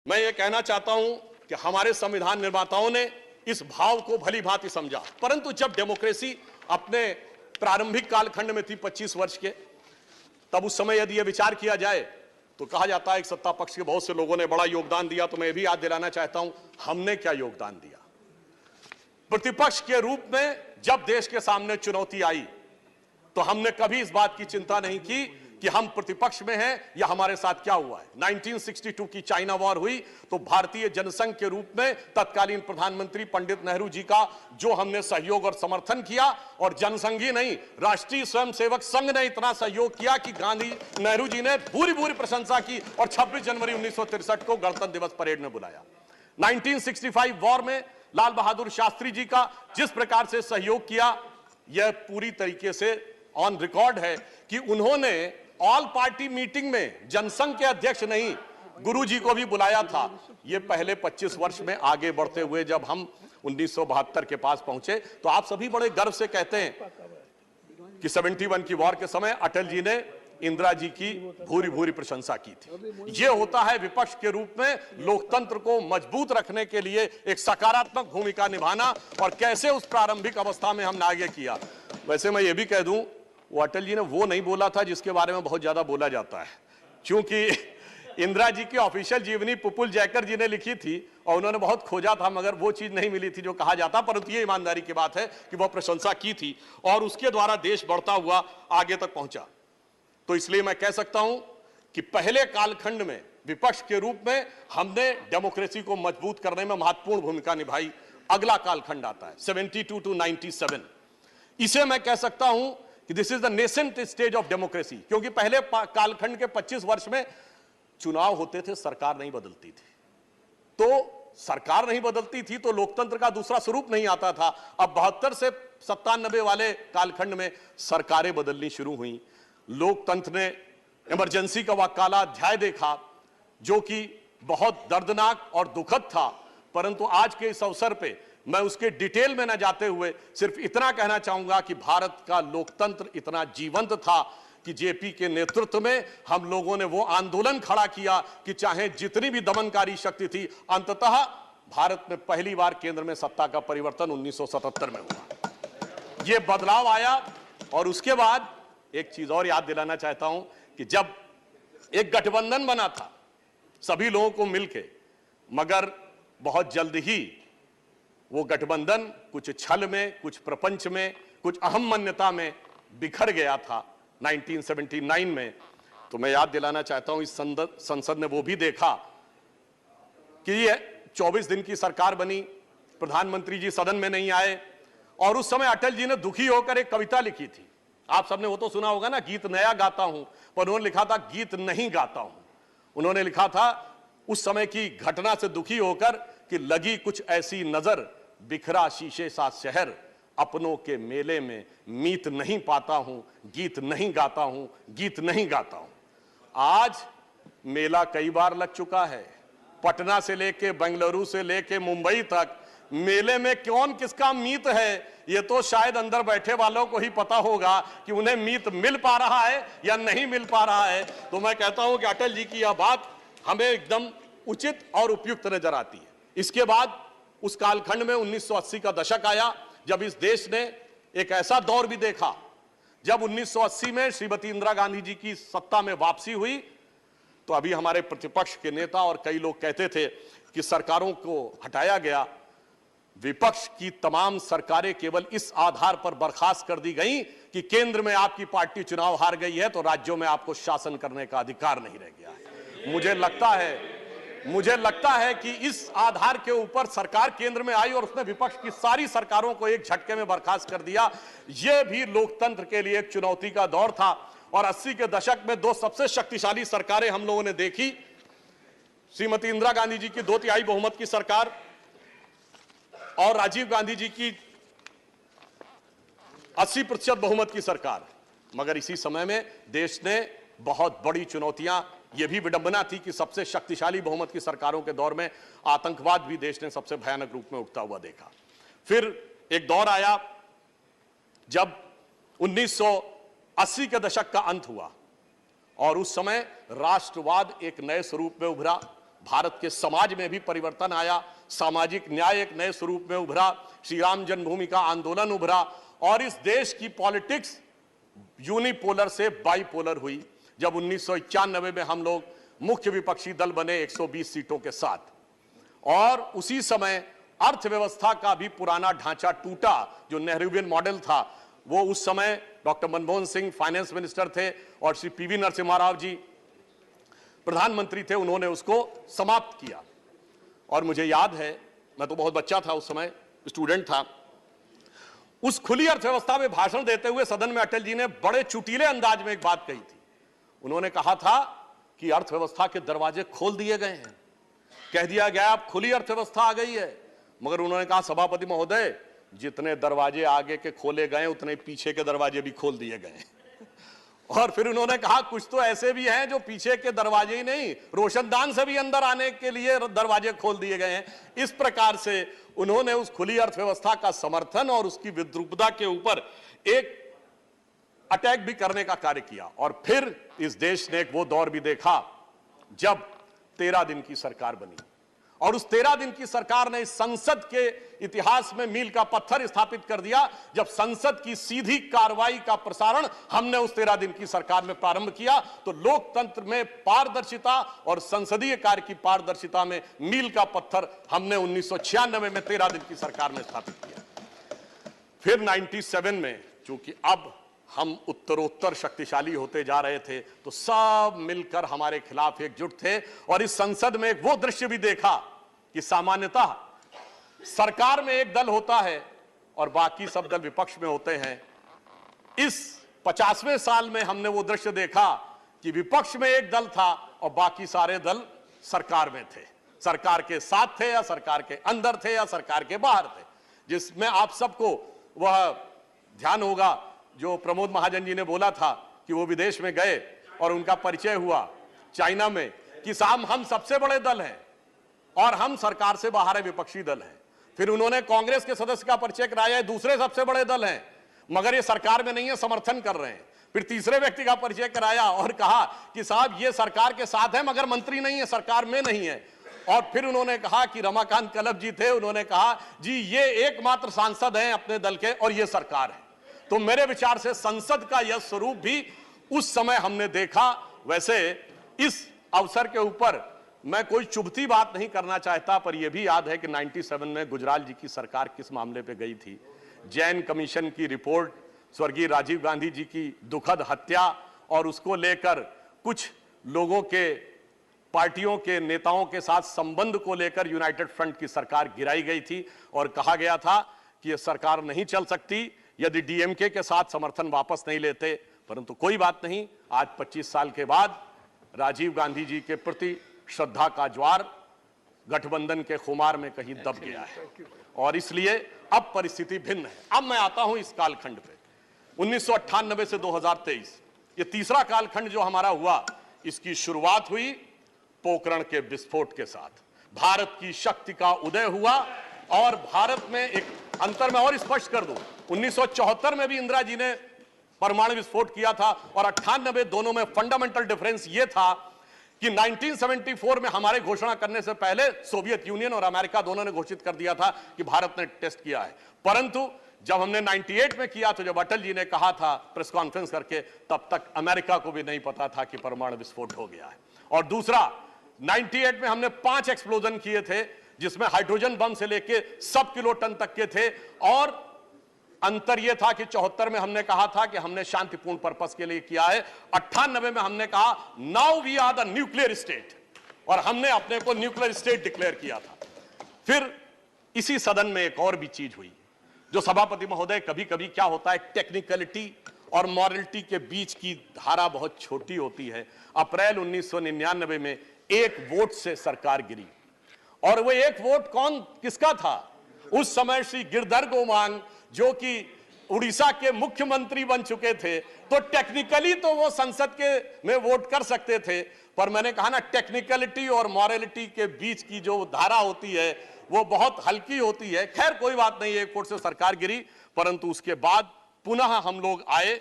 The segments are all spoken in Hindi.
मैं ये कहना चाहता हूं कि हमारे संविधान निर्माताओं ने इस भाव को भली भांति समझा, परंतु जब डेमोक्रेसी अपने प्रारंभिक कालखंड में थी 25 वर्ष के, तब उस समय यदि यह विचार किया जाए तो कहा जाता है कि सत्ता पक्ष के बहुत से लोगों ने बड़ा योगदान दिया। तो मैं भी याद दिलाना चाहता हूं हमने क्या योगदान दिया। प्रतिपक्ष के रूप में जब देश के सामने चुनौती आई तो हमने कभी इस बात की चिंता नहीं की कि हम प्रतिपक्ष में हैं या हमारे साथ क्या हुआ है। 1962 की चाइना वॉर हुई तो भारतीय जनसंघ के रूप में तत्कालीन प्रधानमंत्री पंडित नेहरू जी का जो हमने सहयोग और समर्थन किया, और जनसंघ ही नहीं, राष्ट्रीय स्वयंसेवक संघ ने इतना सहयोग किया कि गांधी नेहरू जी ने पूरी प्रशंसा की और 26 जनवरी 1963 को गणतंत्र दिवस परेड में बुलाया। 1965 वॉर में लाल बहादुर शास्त्री जी का जिस प्रकार से सहयोग किया, यह पूरी तरीके से ऑन रिकॉर्ड है कि उन्होंने ऑल पार्टी मीटिंग में जनसंघ के अध्यक्ष नहीं, गुरुजी को भी बुलाया था। ये पहले 25 वर्ष में आगे बढ़ते हुए जब हम 1972 के पास पहुंचे तो आप सभी बड़े गर्व से कहते हैं कि 71 की वॉर के समय अटल जी ने इंदिरा जी की भूरी प्रशंसा की थी। यह होता है विपक्ष के रूप में लोकतंत्र को मजबूत रखने के लिए एक सकारात्मक भूमिका निभाना, और कैसे उस प्रारंभिक अवस्था में हमने आगे किया। वैसे मैं ये भी कह दूं, वो अटल जी ने वो नहीं बोला था जिसके बारे में बहुत ज्यादा बोला जाता है, क्योंकि इंदिरा जी की ऑफिशियल जीवनी पुपुल जयकर जी ने लिखी थी और उन्होंने बहुत खोजा था, मगर वो चीज नहीं मिली थी जो कहा जाता। परंतु ये ईमानदारी की बात है कि वह प्रशंसा की थी और उसके द्वारा देश बढ़ता हुआ आगे तक पहुंचा। तो इसलिए मैं कह सकता हूं कि पहले कालखंड में विपक्ष के रूप में हमने डेमोक्रेसी को मजबूत करने में महत्वपूर्ण भूमिका निभाई। अगला कालखंड आता है 72 to 97। इसे मैं कह सकता हूं कि this is the nascent stage of democracy, क्योंकि पहले कालखंड के 25 वर्ष में चुनाव होते थे, सरकार नहीं बदलती थी। तो सरकार नहीं बदलती थी तो लोकतंत्र का दूसरा स्वरूप नहीं आता था। अब 72 से 97 वाले कालखंड में सरकारें बदलनी शुरू हुई। लोकतंत्र ने इमरजेंसी का वह काला अध्याय देखा जो कि बहुत दर्दनाक और दुखद था। परंतु आज के इस अवसर पे मैं उसके डिटेल में न जाते हुए सिर्फ इतना कहना चाहूंगा कि भारत का लोकतंत्र इतना जीवंत था कि जेपी के नेतृत्व में हम लोगों ने वो आंदोलन खड़ा किया कि चाहे जितनी भी दमनकारी शक्ति थी, अंततः भारत में पहली बार केंद्र में सत्ता का परिवर्तन 1977 में हुआ। ये बदलाव आया। और उसके बाद एक चीज और याद दिलाना चाहता हूं कि जब एक गठबंधन बना था सभी लोगों को मिलके, मगर बहुत जल्द ही वो गठबंधन कुछ छल में, कुछ प्रपंच में, कुछ अहम मान्यता में बिखर गया था 1979 में। तो मैं याद दिलाना चाहता हूं इस संसद ने वो भी देखा कि ये 24 दिन की सरकार बनी, प्रधानमंत्री जी सदन में नहीं आए, और उस समय अटल जी ने दुखी होकर एक कविता लिखी थी। आप सबने वो तो सुना होगा ना, गीत नया गाता हूं, पर उन्होंने लिखा था गीत नहीं गाता हूं। उन्होंने लिखा था उस समय की घटना से दुखी होकर कि लगी कुछ ऐसी नजर, बिखरा शीशे सा शहर, अपनों के मेले में मीत नहीं पाता हूं, गीत नहीं गाता हूं, गीत नहीं गाता हूं। आज मेला कई बार लग चुका है, पटना से लेके बेंगलुरु से लेके मुंबई तक। मेले में कौन किसका मीत है ये तो शायद अंदर बैठे वालों को ही पता होगा कि उन्हें मीत मिल पा रहा है या नहीं मिल पा रहा है। तो मैं कहता हूं कि अटल जी की यह बात हमें एकदम उचित और उपयुक्त नजर आती है। इसके बाद उस कालखंड में 1980 का दशक आया, जब इस देश ने एक ऐसा दौर भी देखा जब 1980 में श्रीमती इंदिरा गांधी जी की सत्ता में वापसी हुई। तो अभी हमारे प्रतिपक्ष के नेता और कई लोग कहते थे कि सरकारों को हटाया गया। विपक्ष की तमाम सरकारें केवल इस आधार पर बर्खास्त कर दी गई कि केंद्र में आपकी पार्टी चुनाव हार गई है तो राज्यों में आपको शासन करने का अधिकार नहीं रह गया है। मुझे लगता है कि इस आधार के ऊपर सरकार केंद्र में आई और उसने विपक्ष की सारी सरकारों को एक झटके में बर्खास्त कर दिया। यह भी लोकतंत्र के लिए एक चुनौती का दौर था। और 80 के दशक में दो सबसे शक्तिशाली सरकारें हम लोगों ने देखी, श्रीमती इंदिरा गांधी जी की 2/3 बहुमत की सरकार और राजीव गांधी जी की 80% बहुमत की सरकार। मगर इसी समय में देश ने बहुत बड़ी चुनौतियां, यह भी विडंबना थी कि सबसे शक्तिशाली बहुमत की सरकारों के दौर में आतंकवाद भी देश ने सबसे भयानक रूप में उठता हुआ देखा। फिर एक दौर आया जब 1980 के दशक का अंत हुआ और उस समय राष्ट्रवाद एक नए स्वरूप में उभरा। भारत के समाज में भी परिवर्तन आया, सामाजिक न्याय एक नए स्वरूप में उभरा, श्री राम जन्मभूमि का आंदोलन उभरा और इस देश की पॉलिटिक्स यूनिपोलर से बाइपोलर हुई। जब 1991 में हम लोग मुख्य विपक्षी दल बने 120 सीटों के साथ, और उसी समय अर्थव्यवस्था का भी पुराना ढांचा टूटा। जो नेहरूवियन मॉडल था, वो उस समय doctor Manmohan Singh finance minister थे और श्री पीवी नरसिम्हा राव जी प्रधानमंत्री थे, उन्होंने उसको समाप्त किया। और मुझे याद है, मैं तो बहुत बच्चा था उस समय, स्टूडेंट था, उस खुली अर्थव्यवस्था में भाषण देते हुए सदन में अटल जी ने बड़े चुटीले अंदाज में एक बात कही थी। उन्होंने कहा था कि अर्थव्यवस्था के दरवाजे खोल दिए गए हैं, कह दिया गया अब खुली अर्थव्यवस्था आ गई है। मगर उन्होंने कहा सभापति महोदय, जितने दरवाजे आगे के खोले गए उतने पीछे के दरवाजे भी खोल दिए गए। और फिर उन्होंने कहा कुछ तो ऐसे भी हैं जो पीछे के दरवाजे ही नहीं, रोशनदान से भी अंदर आने के लिए दरवाजे खोल दिए गए हैं। इस प्रकार से उन्होंने उस खुली अर्थव्यवस्था का समर्थन और उसकी विद्रूपता के ऊपर एक अटैक भी करने का कार्य किया। और फिर इस देश ने एक वो दौर भी देखा जब 13 दिन की सरकार बनी, और उस 13 दिन की सरकार ने संसद के इतिहास में मील का पत्थर स्थापित कर दिया। जब संसद की सीधी कार्रवाई का प्रसारण हमने उस 13 दिन की सरकार में प्रारंभ किया, तो लोकतंत्र में पारदर्शिता और संसदीय कार्य की पारदर्शिता में मील का पत्थर हमने 1996 में 13 दिन की सरकार में स्थापित किया। फिर 97 में, चूंकि अब हम उत्तरोत्तर शक्तिशाली होते जा रहे थे, तो सब मिलकर हमारे खिलाफ एकजुट थे। और इस संसद में वो दृश्य भी देखा कि सामान्यतः सरकार में एक दल होता है और बाकी सब दल विपक्ष में होते हैं। इस 50वें साल में हमने वो दृश्य देखा कि विपक्ष में एक दल था और बाकी सारे दल सरकार में थे, सरकार के साथ थे या सरकार के अंदर थे या सरकार के बाहर थे। जिसमें आप सबको वह ध्यान होगा जो प्रमोद महाजन जी ने बोला था कि वो विदेश में गए और उनका परिचय हुआ चाइना में कि साहब हम सबसे बड़े दल हैं और हम सरकार से बाहर है, विपक्षी दल हैं। फिर उन्होंने कांग्रेस के सदस्य का परिचय कराया, दूसरे सबसे बड़े दल हैं मगर ये सरकार में नहीं है, समर्थन कर रहे हैं। फिर तीसरे व्यक्ति का परिचय कराया और कहा कि साहब ये सरकार के साथ है मगर मंत्री नहीं है, सरकार में नहीं है। और फिर उन्होंने कहा कि रमाकांत कलब जी थे, उन्होंने कहा जी ये एकमात्र सांसद हैं अपने दल के और ये सरकार है। तो मेरे विचार से संसद का यह स्वरूप भी उस समय हमने देखा। वैसे इस अवसर के ऊपर मैं कोई चुभती बात नहीं करना चाहता, पर यह भी याद है कि 97 में गुजराल जी की सरकार किस मामले पे गई थी। जैन कमीशन की रिपोर्ट, स्वर्गीय राजीव गांधी जी की दुखद हत्या और उसको लेकर कुछ लोगों के, पार्टियों के नेताओं के साथ संबंध को लेकर यूनाइटेड फ्रंट की सरकार गिराई गई थी और कहा गया था कि यह सरकार नहीं चल सकती यदि डीएमके के साथ समर्थन वापस नहीं लेते। परंतु कोई बात नहीं, आज 25 साल के बाद राजीव गांधी जी के प्रति श्रद्धा का ज्वार गठबंधन के खुमार में कहीं दब गया है और इसलिए अब परिस्थिति भिन्न है। अब मैं आता हूं इस कालखंड पे, 1998 से 2023, ये तीसरा कालखंड जो हमारा हुआ, इसकी शुरुआत हुई पोखरण के विस्फोट के साथ। भारत की शक्ति का उदय हुआ और भारत में एक अंतर में और स्पष्ट कर दूं, 1974 में भी इंदिरा जी ने परमाणु विस्फोट किया था और 98 दोनों में फंडामेंटल डिफरेंस यह था कि 1974 में हमारे घोषणा करने से पहले सोवियत यूनियन और अमेरिका दोनों ने घोषित कर दिया था कि भारत ने टेस्ट किया है। परंतु जब हमने 98 में किया तो जब अटल जी ने कहा था प्रेस कॉन्फ्रेंस करके, तब तक अमेरिका को भी नहीं पता था कि परमाणु विस्फोट हो गया है। और दूसरा, 98 में हमने 5 एक्सप्लोजन किए थे जिसमें हाइड्रोजन बम से लेके सब किलो टन तक के थे। और अंतर यह था कि 74 में हमने कहा था कि हमने शांतिपूर्ण पर्पस के लिए किया है, 98 में हमने कहा now we are the nuclear state, और हमने अपने को न्यूक्लियर स्टेट डिक्लेयर किया था। फिर इसी सदन में एक और भी चीज हुई जो सभापति महोदय, कभी कभी क्या होता है, टेक्निकलिटी और मॉरलिटी के बीच की धारा बहुत छोटी होती है। अप्रैल 1999 में एक वोट से सरकार गिरी, और वो एक वोट कौन किसका था? उस समय श्री गिरधर गोमांग जो कि उड़ीसा के मुख्यमंत्री बन चुके थे, तो टेक्निकली तो वो संसद के में वोट कर सकते थे, पर मैंने कहा ना, टेक्निकलिटी और मॉरलिटी के बीच की जो धारा होती है वो बहुत हल्की होती है। खैर कोई बात नहीं, एक वोट से सरकार गिरी, परंतु उसके बाद पुनः हम लोग आए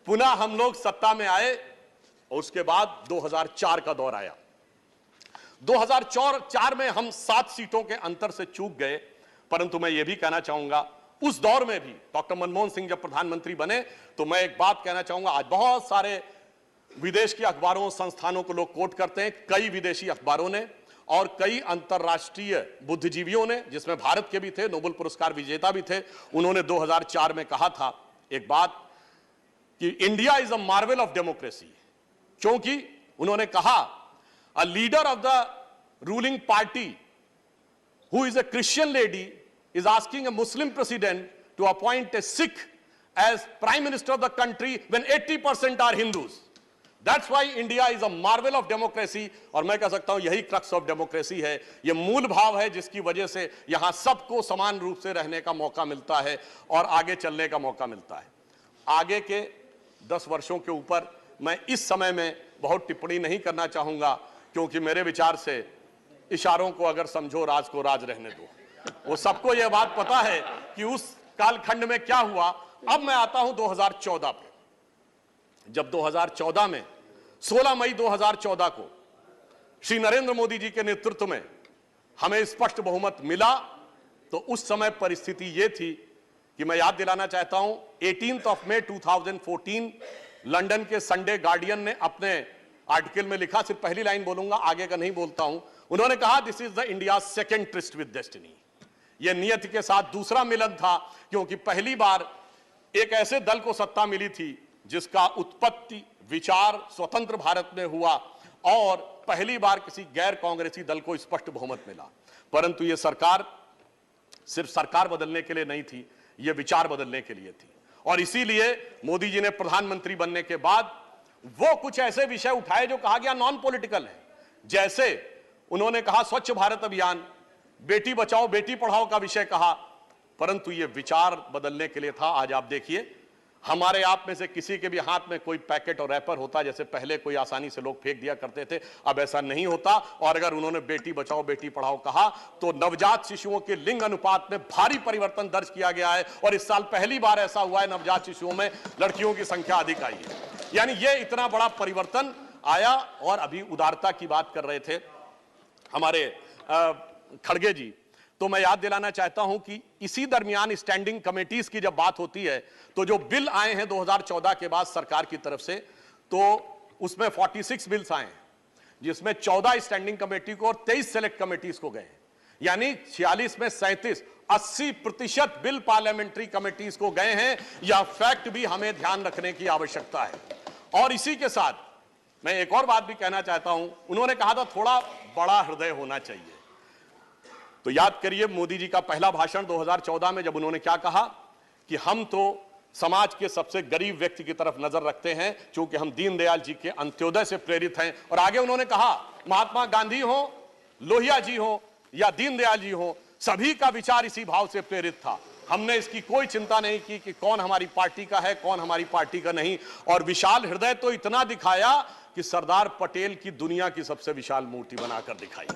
पुनः हम लोग सत्ता में आए और उसके बाद 2004 का दौर आया। 2004 में हम 7 सीटों के अंतर से चूक गए, परंतु मैं यह भी कहना चाहूंगा उस दौर में भी डॉक्टर मनमोहन सिंह जब प्रधानमंत्री बने तो मैं एक बात कहना चाहूंगा, आज बहुत सारे विदेश के अखबारों संस्थानों को लोग कोट करते हैं, कई विदेशी अखबारों ने और कई अंतर्राष्ट्रीय बुद्धिजीवियों ने, जिसमें भारत के भी थे, नोबेल पुरस्कार विजेता भी थे, उन्होंने 2004 में कहा था एक बात कि India is a marvel of democracy, क्योंकि उन्होंने कहा a leader of the ruling party who is a Christian lady is asking a Muslim president to appoint a Sikh as prime minister of the country when 80% are Hindus. That's why India is a marvel of democracy. और मैं कह सकता हूं यही crux of democracy है, ये मूल भाव है जिसकी वजह से यहां सबको समान रूप से रहने का मौका मिलता है और आगे चलने का मौका मिलता है। आगे के 10 वर्षों के ऊपर मैं इस समय में बहुत टिप्पणी नहीं करना चाहूंगा, क्योंकि मेरे विचार से इशारों को अगर समझो राज को राज रहने दो, वो सबको यह बात पता है कि उस कालखंड में क्या हुआ। अब मैं आता हूं 2014 पे। जब 2014 में 16 मई 2014 को श्री नरेंद्र मोदी जी के नेतृत्व में हमें स्पष्ट बहुमत मिला, तो उस समय परिस्थिति यह थी कि मैं याद दिलाना चाहता हूं 18 मई 2014 लंदन के संडे गार्डियन ने अपने आर्टिकल में लिखा, सिर्फ पहली लाइन बोलूंगा, आगे का नहीं बोलता हूं। उन्होंने कहा this is the India second tourist with destiny. यह नियति के साथ दूसरा मिलन था, क्योंकि पहली बार एक ऐसे दल को सत्ता मिली थी जिसका उत्पत्ति विचार स्वतंत्र भारत में हुआ और पहली बार किसी गैर कांग्रेसी दल को स्पष्ट बहुमत मिला। परंतु यह सरकार सिर्फ सरकार बदलने के लिए नहीं थी, यह विचार बदलने के लिए थी। और इसीलिए मोदी जी ने प्रधानमंत्री बनने के बाद वो कुछ ऐसे विषय उठाए जो कहा गया नॉन पॉलिटिकल है। जैसे उन्होंने कहा स्वच्छ भारत अभियान, बेटी बचाओ बेटी पढ़ाओ का विषय कहा, परंतु यह विचार बदलने के लिए था। आज आप देखिए हमारे आप में से किसी के भी हाथ में कोई पैकेट और रैपर होता, जैसे पहले कोई आसानी से लोग फेंक दिया करते थे, अब ऐसा नहीं होता। और अगर उन्होंने बेटी बचाओ बेटी पढ़ाओ कहा तो नवजात शिशुओं के लिंग अनुपात में भारी परिवर्तन दर्ज किया गया है और इस साल पहली बार ऐसा हुआ है नवजात शिशुओं में लड़कियों की संख्या अधिक आई है। यानी यह इतना बड़ा परिवर्तन आया। और अभी उदारता की बात कर रहे थे हमारे खड़गे जी, तो मैं याद दिलाना चाहता हूं कि इसी दरमियान स्टैंडिंग कमेटीज की जब बात होती है तो जो बिल आए हैं 2014 के बाद सरकार की तरफ से, तो उसमें 46 बिल्स आए हैं, जिसमें 14 स्टैंडिंग कमेटी को और 23 सेलेक्ट कमेटीज को गए हैं। यानी 46 में 37, 80% बिल पार्लियामेंट्री कमेटीज को गए हैं। यह फैक्ट भी हमें ध्यान रखने की आवश्यकता है। और इसी के साथ मैं एक और बात भी कहना चाहता हूं, उन्होंने कहा था थोड़ा बड़ा हृदय होना चाहिए। तो याद करिए मोदी जी का पहला भाषण 2014 में जब उन्होंने क्या कहा कि हम तो समाज के सबसे गरीब व्यक्ति की तरफ नजर रखते हैं, क्योंकि हम दीनदयाल जी के अंत्योदय से प्रेरित हैं। और आगे उन्होंने कहा महात्मा गांधी हो, लोहिया जी हो या दीनदयाल जी हो, सभी का विचार इसी भाव से प्रेरित था। हमने इसकी कोई चिंता नहीं की कि कौन हमारी पार्टी का है कौन हमारी पार्टी का नहीं। और विशाल हृदय तो इतना दिखाया कि सरदार पटेल की दुनिया की सबसे विशाल मूर्ति बनाकर दिखाई।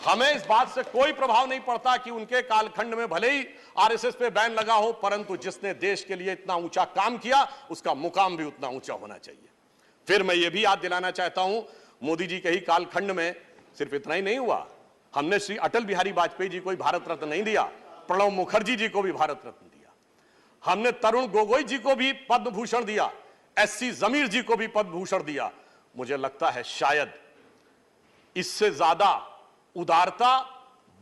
हमें इस बात से कोई प्रभाव नहीं पड़ता कि उनके कालखंड में भले ही आरएसएस पे बैन लगा हो, परंतु जिसने देश के लिए इतना ऊंचा काम किया उसका मुकाम भी उतना ऊंचा होना चाहिए। फिर मैं ये भी याद दिलाना चाहता हूं, मोदी जी के ही कालखंड में सिर्फ इतना ही नहीं हुआ, हमने श्री अटल बिहारी वाजपेयी जी को ही भारत रत्न नहीं दिया, प्रणब मुखर्जी जी को भी भारत रत्न दिया, हमने तरुण गोगोई जी को भी पद्म भूषण दिया, एससी जमीर जी को भी पद्म भूषण दिया। मुझे लगता है शायद इससे ज्यादा उदारता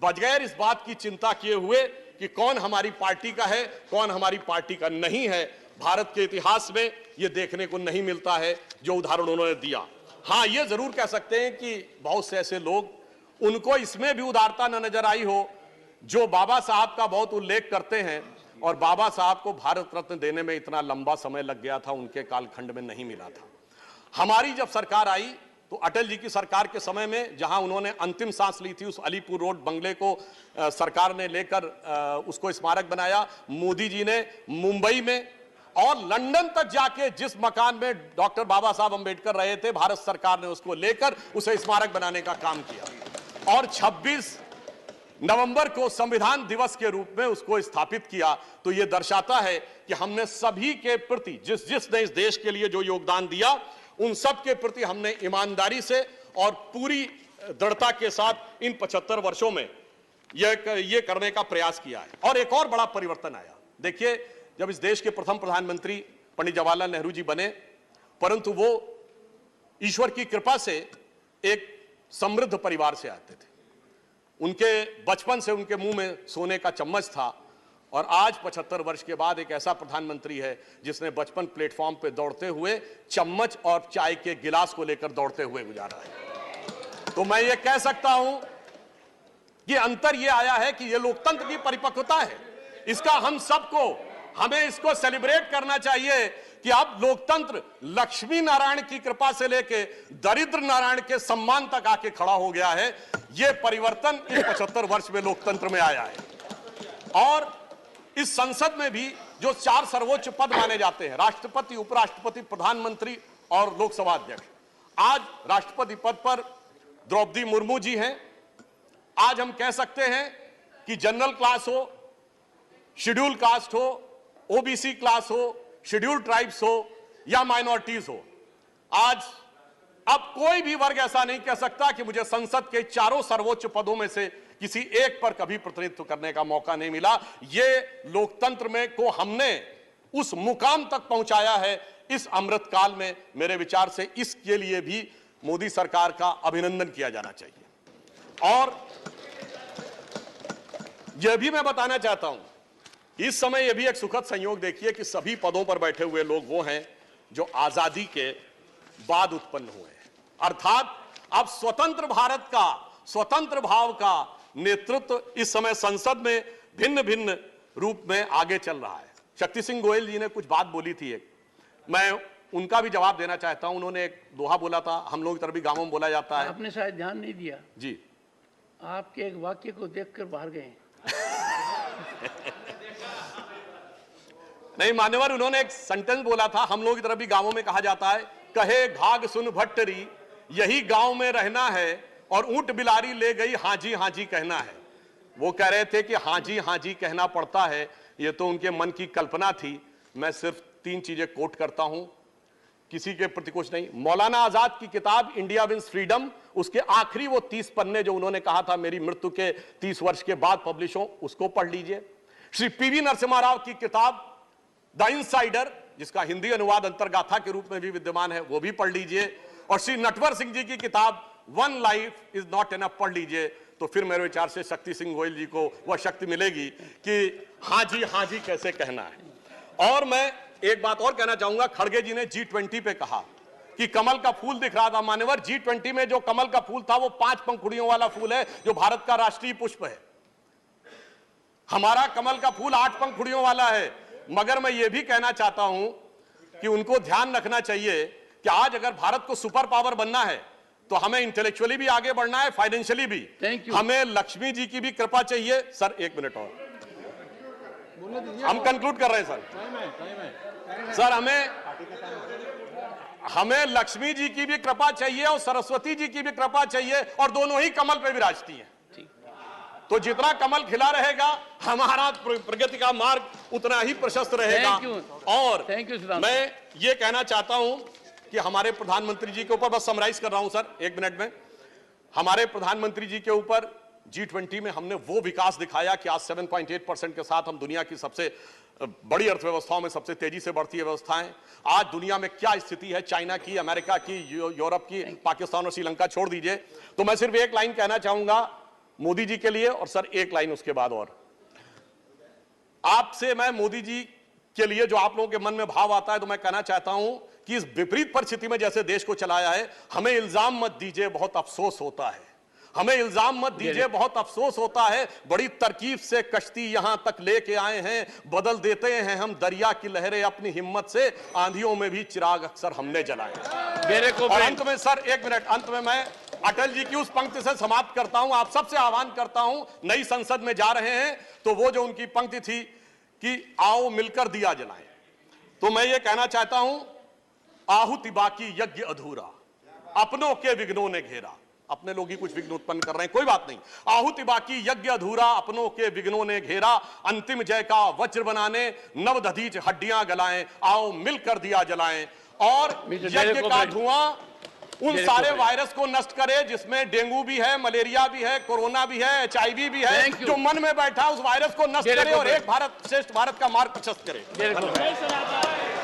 बगैर इस बात की चिंता किए हुए कि कौन हमारी पार्टी का है कौन हमारी पार्टी का नहीं है, भारत के इतिहास में यह देखने को नहीं मिलता है जो उदाहरण उन्होंने दिया। हां, यह जरूर कह सकते हैं कि बहुत से ऐसे लोग उनको इसमें भी उदारता न नजर आई हो जो बाबा साहब का बहुत उल्लेख करते हैं, और बाबा साहब को भारत रत्न देने में इतना लंबा समय लग गया था, उनके कालखंड में नहीं मिला था। हमारी जब सरकार आई तो अटल जी की सरकार के समय में जहां उन्होंने अंतिम सांस ली थी, उस अलीपुर रोड बंगले को सरकार ने लेकर उसको स्मारक बनाया। मोदी जी ने मुंबई में और लंदन तक जाके जिस मकान में डॉक्टर बाबा साहब अंबेडकर रहे थे, भारत सरकार ने उसको लेकर उसे स्मारक बनाने का काम किया। और 26 नवंबर को संविधान दिवस के रूप में उसको स्थापित किया, तो यह दर्शाता है कि हमने सभी के प्रति, जिसने इस देश के लिए जो योगदान दिया, उन सब के प्रति हमने ईमानदारी से और पूरी दृढ़ता के साथ इन 75 वर्षों में यह करने का प्रयास किया है। और एक और बड़ा परिवर्तन आया। देखिए, जब इस देश के प्रथम प्रधानमंत्री पंडित जवाहरलाल नेहरू जी बने, परंतु वो ईश्वर की कृपा से एक समृद्ध परिवार से आते थे। उनके बचपन से उनके मुंह में सोने का चम्मच था, और आज 75 वर्ष के बाद एक ऐसा प्रधानमंत्री है जिसने बचपन प्लेटफॉर्म पे दौड़ते हुए चम्मच और चाय के गिलास को लेकर दौड़ते हुए गुजारा है। तो मैं ये कह सकता हूं कि अंतर ये आया है कि ये लोकतंत्र की परिपक्वता है। इसका हम सबको, हमें इसको सेलिब्रेट करना चाहिए कि अब लोकतंत्र लक्ष्मी नारायण की कृपा से लेके दरिद्र नारायण के सम्मान तक आके खड़ा हो गया है। यह परिवर्तन इस 75 वर्ष में लोकतंत्र में आया है। और इस संसद में भी जो 4 सर्वोच्च पद माने जाते हैं, राष्ट्रपति, उपराष्ट्रपति, प्रधानमंत्री और लोकसभा अध्यक्ष, आज राष्ट्रपति पद पर द्रौपदी मुर्मू जी हैं। आज हम कह सकते हैं कि जनरल क्लास हो, शेड्यूल कास्ट हो, ओबीसी क्लास हो, शेड्यूल ट्राइब्स हो या माइनॉरिटीज हो, आज अब कोई भी वर्ग ऐसा नहीं कह सकता कि मुझे संसद के 4 सर्वोच्च पदों में से किसी एक पर कभी प्रतिनिधित्व करने का मौका नहीं मिला। ये लोकतंत्र में को हमने उस मुकाम तक पहुंचाया है इस अमृतकाल में। मेरे विचार से इसके लिए भी मोदी सरकार का अभिनंदन किया जाना चाहिए। और यह भी मैं बताना चाहता हूं, इस समय यह भी एक सुखद संयोग देखिए कि सभी पदों पर बैठे हुए लोग वो हैं जो आजादी के बाद उत्पन्न हुए हैं। अर्थात अब स्वतंत्र भारत का, स्वतंत्र भाव का नेतृत्व इस समय संसद में भिन्न भिन्न रूप में आगे चल रहा है। शक्ति सिंह गोयल जी ने कुछ बात बोली थी, एक मैं उनका भी जवाब देना चाहता हूं। उन्होंने एक दोहा बोला था, हम लोग की तरफ भी गांवों में बोला जाता है। आपने शायद ध्यान नहीं दिया जी, आपके एक वाक्य को देखकर बाहर गए। नहीं मान्यवर, उन्होंने एक सेंटेंस बोला था, हम लोग की तरफ भी गांवों में कहा जाता है, कहे घाघ सुन भट्टरी यही गांव में रहना है, और ऊंट बिलारी ले गई हाँ जी कहना है। वो कह रहे थे कि हाँ जी कहना पड़ता है, ये तो उनके मन की कल्पना थी। मैं सिर्फ 3 चीजें कोट करता हूं, किसी के प्रति कुछ नहीं। मौलाना आजाद की किताब इंडिया विंस फ्रीडम, उसके आखिरी वो 30 पन्ने जो उन्होंने कहा था मेरी मृत्यु के 30 वर्ष के बाद पब्लिश हो, उसको पढ़ लीजिए। श्री पीवी नरसिम्हा राव की किताब द इनसाइडर, जिसका हिंदी अनुवाद अंतर्गाथा के रूप में भी विद्यमान है, वो भी पढ़ लीजिए। और श्री नटवर सिंह जी की किताब one life is not enough पढ़ लीजिए। तो फिर मेरे विचार से शक्ति सिंह गोयल जी को वह शक्ति मिलेगी कि हाँ जी कैसे कहना है। और मैं एक बात और कहना चाहूंगा, खड़गे जी ने G20 पे कहा कि कमल का फूल दिख रहा था। मान्यवर, G20 में जो कमल का फूल था वो 5 पंखुड़ियों वाला फूल है, जो भारत का राष्ट्रीय पुष्प है। हमारा कमल का फूल 8 पंखुड़ियों वाला है। मगर मैं ये भी कहना चाहता हूं कि उनको ध्यान रखना चाहिए कि आज अगर भारत को सुपर पावर बनना है तो हमें इंटेलेक्चुअली भी आगे बढ़ना है, फाइनेंशियली भी। हमें लक्ष्मी जी की भी कृपा चाहिए। सर 1 मिनट और, हम कंक्लूड कर रहे हैं सर। हमें लक्ष्मी जी की भी कृपा चाहिए और सरस्वती जी की भी कृपा चाहिए, और दोनों ही कमल पे विराजती हैं। तो जितना कमल खिला रहेगा हमारा प्रगति का मार्ग उतना ही प्रशस्त रहेगा। और मैं ये कहना चाहता हूं कि हमारे प्रधानमंत्री जी के ऊपर, बस समराइज कर रहा हूं सर 1 मिनट में, हमारे प्रधानमंत्री जी के ऊपर G20 में हमने वो विकास दिखाया कि आज 7.8% के साथ हम दुनिया की सबसे बड़ी अर्थव्यवस्थाओं में सबसे तेजी से बढ़ती व्यवस्थाएं। आज दुनिया में क्या स्थिति है, चाइना की, अमेरिका की, यूरोप की, पाकिस्तान और श्रीलंका छोड़ दीजिए। तो मैं सिर्फ एक लाइन कहना चाहूंगा मोदी जी के लिए, और सर एक लाइन उसके बाद और आपसे मैं मोदी जी के लिए जो आप लोगों के मन में भाव आता है, तो मैं कहना चाहता हूं कि इस विपरीत परिस्थिति में जैसे देश को चलाया है, हमें इल्जाम मत दीजिए, बहुत अफसोस होता है। हमें इल्जाम मत दीजिए, बहुत अफसोस होता है। बड़ी तरकीब से कश्ती यहां तक लेके आए हैं, बदल देते हैं हम दरिया की लहरें अपनी हिम्मत से, आंधियों में भी चिराग अक्सर हमने जलाए। और अंत में सर 1 मिनट, अंत में मैं अटल जी की उस पंक्ति से समाप्त करता हूं। आप सबसे आह्वान करता हूं, नई संसद में जा रहे हैं तो वो जो उनकी पंक्ति थी कि आओ मिलकर दिया जलाएं, तो मैं ये कहना चाहता हूं, आहुति बाकी यज्ञ अधूरा, अपनों के विघ्नों ने घेरा। अपने लोग ही कुछ विघ्न उत्पन्न कर रहे हैं, कोई बात नहीं। आहुति बाकी यज्ञ अधूरा, अपनों के विघ्नों ने घेरा, अंतिम जय का वज्र बनाने नव दधीच हड्डियां गलाएं, आओ मिलकर दिया जलाएं। और यज्ञ का धुआं उन सारे वायरस को नष्ट करे जिसमें डेंगू भी है, मलेरिया भी है, कोरोना भी है, HIV भी है, जो मन में बैठा उस वायरस को नष्ट करे और एक भारत श्रेष्ठ भारत का मार्ग प्रशस्त करे।